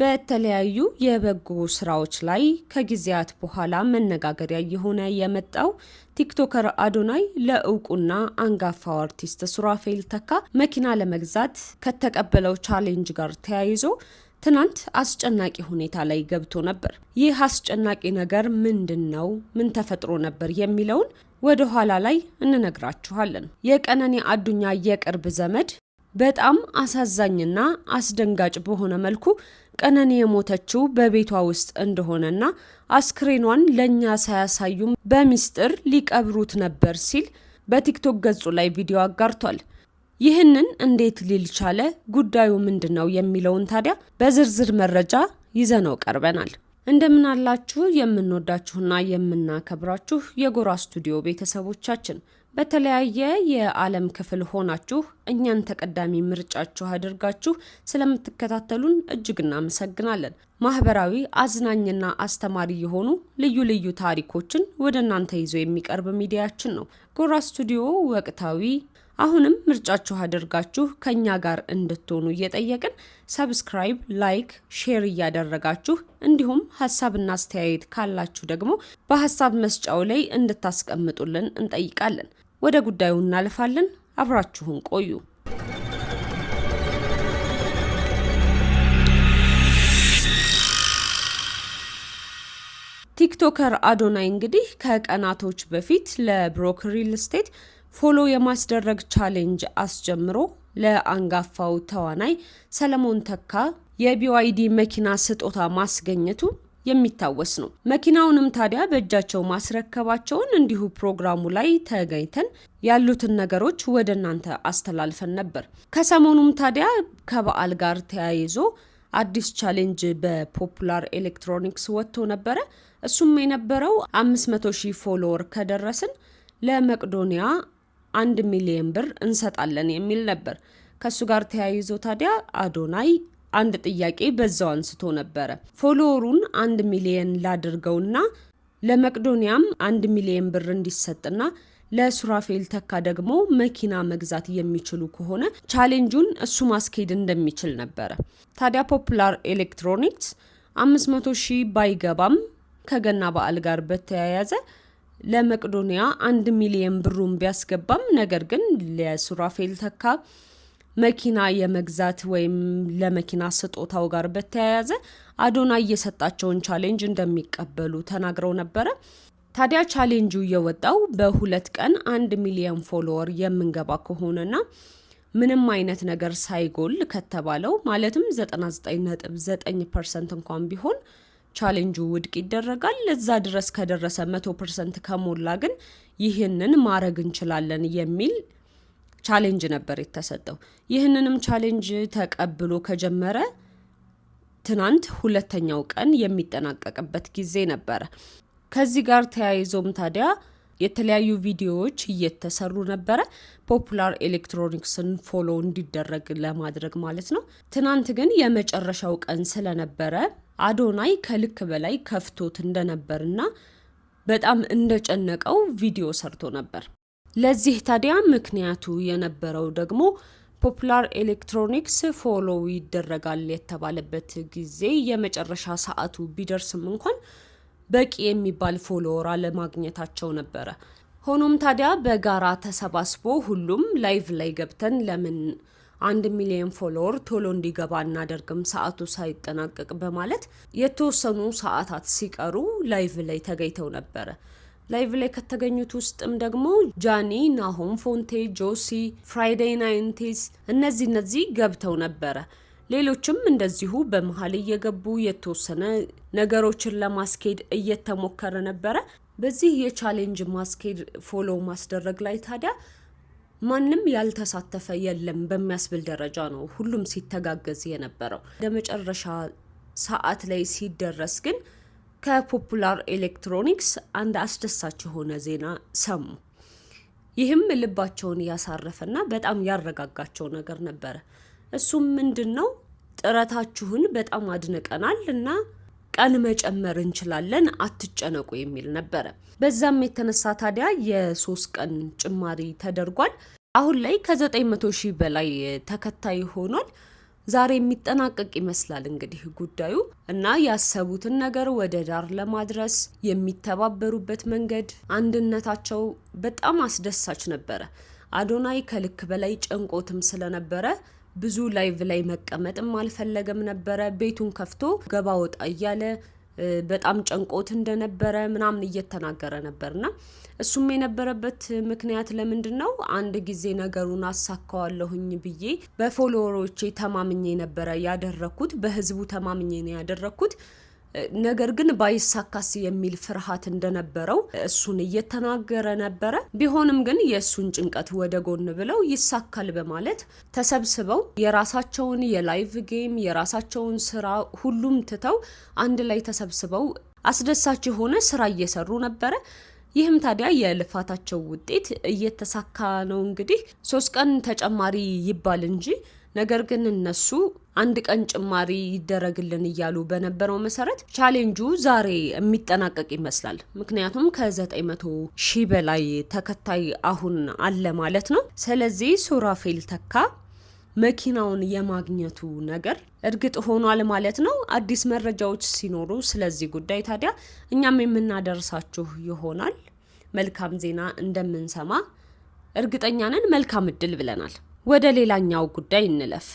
በተለያዩ የበጎ ስራዎች ላይ ከጊዜያት በኋላ መነጋገሪያ የሆነ የመጣው ቲክቶከር አዶናይ ለእውቁና አንጋፋው አርቲስት ሱራፌል ተካ መኪና ለመግዛት ከተቀበለው ቻሌንጅ ጋር ተያይዞ ትናንት አስጨናቂ ሁኔታ ላይ ገብቶ ነበር። ይህ አስጨናቂ ነገር ምንድነው? ምን ተፈጥሮ ነበር የሚለውን ወደ ኋላ ላይ እንነግራችኋለን። የቀነኒ አዱኛ የቅርብ ዘመድ በጣም አሳዛኝና አስደንጋጭ በሆነ መልኩ ቀነኒ የሞተችው በቤቷ ውስጥ እንደሆነና አስክሬኗን ለኛ ሳያሳዩም በሚስጥር ሊቀብሩት ነበር ሲል በቲክቶክ ገጹ ላይ ቪዲዮ አጋርቷል። ይህንን እንዴት ሊል ቻለ? ጉዳዩ ምንድነው የሚለውን ታዲያ በዝርዝር መረጃ ይዘነው ቀርበናል። እንደምን አላችሁ የምንወዳችሁና የምናከብራችሁ የጎራ ስቱዲዮ ቤተሰቦቻችን፣ በተለያየ የዓለም ክፍል ሆናችሁ እኛን ተቀዳሚ ምርጫችሁ አድርጋችሁ ስለምትከታተሉን እጅግ እናመሰግናለን። ማህበራዊ፣ አዝናኝና አስተማሪ የሆኑ ልዩ ልዩ ታሪኮችን ወደ እናንተ ይዞ የሚቀርብ ሚዲያችን ነው። ጎራ ስቱዲዮ ወቅታዊ አሁንም ምርጫችሁ አድርጋችሁ ከኛ ጋር እንድትሆኑ እየጠየቅን ሰብስክራይብ፣ ላይክ፣ ሼር እያደረጋችሁ እንዲሁም ሀሳብና አስተያየት ካላችሁ ደግሞ በሀሳብ መስጫው ላይ እንድታስቀምጡልን እንጠይቃለን። ወደ ጉዳዩ እናልፋለን። አብራችሁን ቆዩ። ቲክቶከር አዶናይ እንግዲህ ከቀናቶች በፊት ለብሮክ ሪል ስቴት ፎሎ የማስደረግ ቻሌንጅ አስጀምሮ ለአንጋፋው ተዋናይ ሰለሞን ተካ የቢዋይዲ መኪና ስጦታ ማስገኘቱ የሚታወስ ነው። መኪናውንም ታዲያ በእጃቸው ማስረከባቸውን እንዲሁ ፕሮግራሙ ላይ ተገኝተን ያሉትን ነገሮች ወደ እናንተ አስተላልፈን ነበር። ከሰሞኑም ታዲያ ከበዓል ጋር ተያይዞ አዲስ ቻሌንጅ በፖፑላር ኤሌክትሮኒክስ ወጥቶ ነበረ። እሱም የነበረው 500,000 ፎሎወር ከደረስን ለመቅዶኒያ 1 ሚሊዮን ብር እንሰጣለን የሚል ነበር። ከሱ ጋር ተያይዞ ታዲያ አዶናይ አንድ ጥያቄ በዛው አንስቶ ነበረ። ፎሎወሩን 1 ሚሊዮን ላድርገውና ለመቅዶኒያም 1 ሚሊዮን ብር እንዲሰጥና ለሱራፌል ተካ ደግሞ መኪና መግዛት የሚችሉ ከሆነ ቻሌንጁን እሱ ማስኬድ እንደሚችል ነበረ። ታዲያ ፖፑላር ኤሌክትሮኒክስ 500,000 ባይገባም ከገና በዓል ጋር በተያያዘ ለመቅዶኒያ 1 ሚሊዮን ብሩን ቢያስገባም ነገር ግን ለሱራፌል ተካ መኪና የመግዛት ወይም ለመኪና ስጦታው ጋር በተያያዘ አዶናይ የሰጣቸውን ቻሌንጅ እንደሚቀበሉ ተናግረው ነበረ። ታዲያ ቻሌንጁ የወጣው በሁለት ቀን 1 ሚሊዮን ፎሎወር የምንገባ ከሆነና ምንም አይነት ነገር ሳይጎል ከተባለው ማለትም 99.9% እንኳን ቢሆን ቻሌንጁ ውድቅ ይደረጋል። ለዛ ድረስ ከደረሰ 100% ከሞላ ግን ይህንን ማድረግ እንችላለን የሚል ቻሌንጅ ነበር የተሰጠው። ይህንንም ቻሌንጅ ተቀብሎ ከጀመረ ትናንት ሁለተኛው ቀን የሚጠናቀቅበት ጊዜ ነበረ። ከዚህ ጋር ተያይዞም ታዲያ የተለያዩ ቪዲዮዎች እየተሰሩ ነበረ፣ ፖፑላር ኤሌክትሮኒክስን ፎሎ እንዲደረግ ለማድረግ ማለት ነው። ትናንት ግን የመጨረሻው ቀን ስለነበረ አዶናይ ከልክ በላይ ከፍቶት እንደነበርና በጣም እንደጨነቀው ቪዲዮ ሰርቶ ነበር። ለዚህ ታዲያ ምክንያቱ የነበረው ደግሞ ፖፑላር ኤሌክትሮኒክስ ፎሎ ይደረጋል የተባለበት ጊዜ የመጨረሻ ሰዓቱ ቢደርስም እንኳን በቂ የሚባል ፎሎወር አለማግኘታቸው ነበረ። ሆኖም ታዲያ በጋራ ተሰባስቦ ሁሉም ላይቭ ላይ ገብተን ለምን 1 ሚሊዮን ፎሎወር ቶሎ እንዲገባ እናደርግም ሰዓቱ ሳይጠናቀቅ በማለት የተወሰኑ ሰዓታት ሲቀሩ ላይቭ ላይ ተገኝተው ነበረ። ላይቭ ላይ ከተገኙት ውስጥም ደግሞ ጃኒ፣ ናሆም ፎንቴ፣ ጆሲ፣ ፍራይዴይ ናይንቲስ እነዚህ ገብተው ነበረ። ሌሎችም እንደዚሁ በመሀል እየገቡ የተወሰነ ነገሮችን ለማስኬድ እየተሞከረ ነበረ። በዚህ የቻሌንጅ ማስኬድ ፎሎ ማስደረግ ላይ ታዲያ ማንም ያልተሳተፈ የለም በሚያስብል ደረጃ ነው ሁሉም ሲተጋገዝ የነበረው። ለመጨረሻ ሰዓት ላይ ሲደረስ ግን ከፖፑላር ኤሌክትሮኒክስ አንድ አስደሳች የሆነ ዜና ሰሙ። ይህም ልባቸውን ያሳረፈና በጣም ያረጋጋቸው ነገር ነበረ። እሱም ምንድነው? ጥረታችሁን በጣም አድንቀናል እና ቀን መጨመር እንችላለን፣ አትጨነቁ የሚል ነበረ። በዛም የተነሳ ታዲያ የ3 ቀን ጭማሪ ተደርጓል። አሁን ላይ ከ900,000 በላይ ተከታይ ሆኗል። ዛሬ የሚጠናቀቅ ይመስላል እንግዲህ ጉዳዩ እና ያሰቡትን ነገር ወደ ዳር ለማድረስ የሚተባበሩበት መንገድ አንድነታቸው በጣም አስደሳች ነበረ። አዶናይ ከልክ በላይ ጨንቆትም ስለነበረ ብዙ ላይቭ ላይ መቀመጥም አልፈለገም ነበረ። ቤቱን ከፍቶ ገባ ወጣ እያለ በጣም ጨንቆት እንደነበረ ምናምን እየተናገረ ነበርና እሱም የነበረበት ምክንያት ለምንድነው? አንድ ጊዜ ነገሩን አሳካዋለሁኝ ብዬ በፎሎወሮቼ ተማምኜ ነበረ ያደረኩት፣ በህዝቡ ተማምኜ ነው ያደረኩት። ነገር ግን ባይሳካስ የሚል ፍርሃት እንደነበረው እሱን እየተናገረ ነበረ። ቢሆንም ግን የእሱን ጭንቀት ወደ ጎን ብለው ይሳካል በማለት ተሰብስበው የራሳቸውን የላይቭ ጌም የራሳቸውን ስራ ሁሉም ትተው አንድ ላይ ተሰብስበው አስደሳች የሆነ ስራ እየሰሩ ነበረ። ይህም ታዲያ የልፋታቸው ውጤት እየተሳካ ነው። እንግዲህ 3 ቀን ተጨማሪ ይባል እንጂ ነገር ግን እነሱ አንድ ቀን ጭማሪ ይደረግልን እያሉ በነበረው መሰረት ቻሌንጁ ዛሬ የሚጠናቀቅ ይመስላል። ምክንያቱም ከ900 ሺህ በላይ ተከታይ አሁን አለ ማለት ነው። ስለዚህ ሱራፌል ተካ መኪናውን የማግኘቱ ነገር እርግጥ ሆኗል ማለት ነው። አዲስ መረጃዎች ሲኖሩ ስለዚህ ጉዳይ ታዲያ እኛም የምናደርሳችሁ ይሆናል። መልካም ዜና እንደምንሰማ እርግጠኛ ነን። መልካም እድል ብለናል። ወደ ሌላኛው ጉዳይ እንለፍ።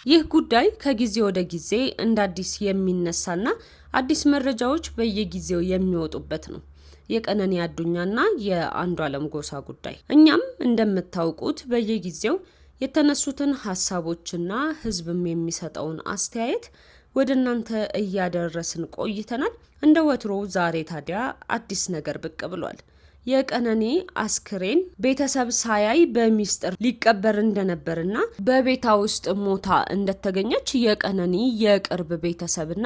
ይህ ጉዳይ ከጊዜ ወደ ጊዜ እንደ አዲስ የሚነሳና አዲስ መረጃዎች በየጊዜው የሚወጡበት ነው። የቀነኒ አዱኛና የአንዱዓለም ጎሳ ጉዳይ። እኛም እንደምታውቁት በየጊዜው የተነሱትን ሀሳቦችና ህዝብም የሚሰጠውን አስተያየት ወደ እናንተ እያደረስን ቆይተናል። እንደ ወትሮው ዛሬ ታዲያ አዲስ ነገር ብቅ ብሏል። የቀነኒ አስክሬን ቤተሰብ ሳያይ በሚስጥር ሊቀበር እንደነበርና በቤቷ ውስጥ ሞታ እንደተገኘች የቀነኒ የቅርብ ቤተሰብና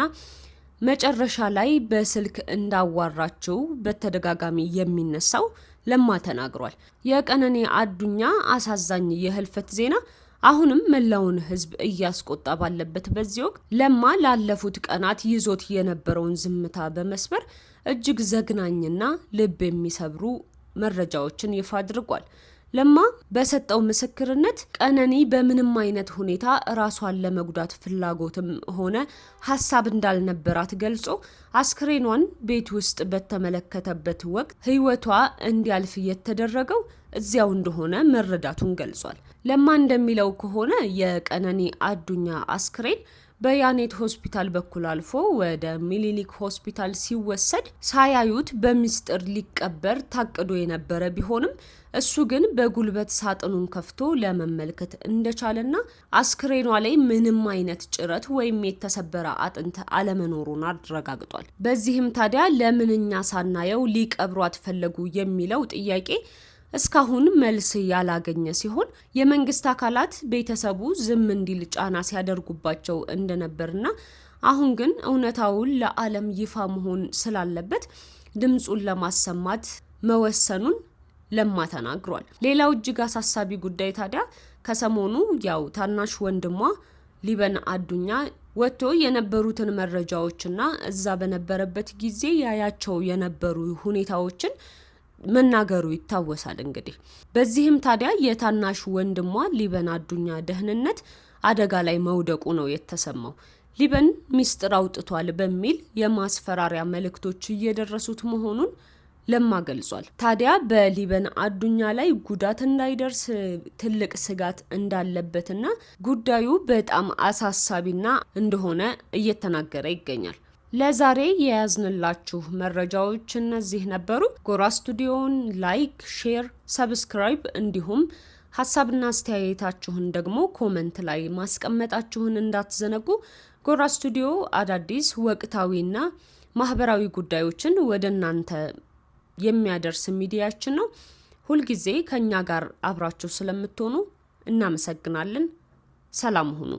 መጨረሻ ላይ በስልክ እንዳዋራቸው በተደጋጋሚ የሚነሳው ለማ ተናግሯል። የቀነኒ አዱኛ አሳዛኝ የህልፈት ዜና አሁንም መላውን ህዝብ እያስቆጣ ባለበት በዚህ ወቅት ለማ ላለፉት ቀናት ይዞት የነበረውን ዝምታ በመስበር እጅግ ዘግናኝና ልብ የሚሰብሩ መረጃዎችን ይፋ አድርጓል። ለማ በሰጠው ምስክርነት ቀነኒ በምንም አይነት ሁኔታ ራሷን ለመጉዳት ፍላጎትም ሆነ ሀሳብ እንዳልነበራት ገልጾ አስክሬኗን ቤት ውስጥ በተመለከተበት ወቅት ህይወቷ እንዲያልፍ የተደረገው እዚያው እንደሆነ መረዳቱን ገልጿል። ለማ እንደሚለው ከሆነ የቀነኒ አዱኛ አስክሬን በያኔት ሆስፒታል በኩል አልፎ ወደ ሚኒሊክ ሆስፒታል ሲወሰድ ሳያዩት በሚስጥር ሊቀበር ታቅዶ የነበረ ቢሆንም እሱ ግን በጉልበት ሳጥኑን ከፍቶ ለመመልከት እንደቻለና አስክሬኗ ላይ ምንም አይነት ጭረት ወይም የተሰበረ አጥንት አለመኖሩን አረጋግጧል። በዚህም ታዲያ ለምን እኛ ሳናየው ሊቀብሯት ፈለጉ የሚለው ጥያቄ እስካሁን መልስ ያላገኘ ሲሆን የመንግስት አካላት ቤተሰቡ ዝም እንዲል ጫና ሲያደርጉባቸው እንደነበርና አሁን ግን እውነታውን ለዓለም ይፋ መሆን ስላለበት ድምጹን ለማሰማት መወሰኑን ለማ ተናግሯል። ሌላው እጅግ አሳሳቢ ጉዳይ ታዲያ ከሰሞኑ ያው ታናሽ ወንድሟ ሊበን አዱኛ ወጥቶ የነበሩትን መረጃዎችና እዛ በነበረበት ጊዜ ያያቸው የነበሩ ሁኔታዎችን መናገሩ ይታወሳል። እንግዲህ በዚህም ታዲያ የታናሽ ወንድሟ ሊበን አዱኛ ደህንነት አደጋ ላይ መውደቁ ነው የተሰማው። ሊበን ሚስጥር አውጥቷል በሚል የማስፈራሪያ መልእክቶች እየደረሱት መሆኑን ለማ ገልጿል። ታዲያ በሊበን አዱኛ ላይ ጉዳት እንዳይደርስ ትልቅ ስጋት እንዳለበትና ጉዳዩ በጣም አሳሳቢና እንደሆነ እየተናገረ ይገኛል። ለዛሬ የያዝንላችሁ መረጃዎች እነዚህ ነበሩ። ጎራ ስቱዲዮን ላይክ፣ ሼር፣ ሰብስክራይብ እንዲሁም ሀሳብና አስተያየታችሁን ደግሞ ኮመንት ላይ ማስቀመጣችሁን እንዳትዘነጉ። ጎራ ስቱዲዮ አዳዲስ ወቅታዊና ማህበራዊ ጉዳዮችን ወደ እናንተ የሚያደርስ ሚዲያችን ነው። ሁልጊዜ ከኛ ጋር አብራችሁ ስለምትሆኑ እናመሰግናለን። ሰላም ሁኑ።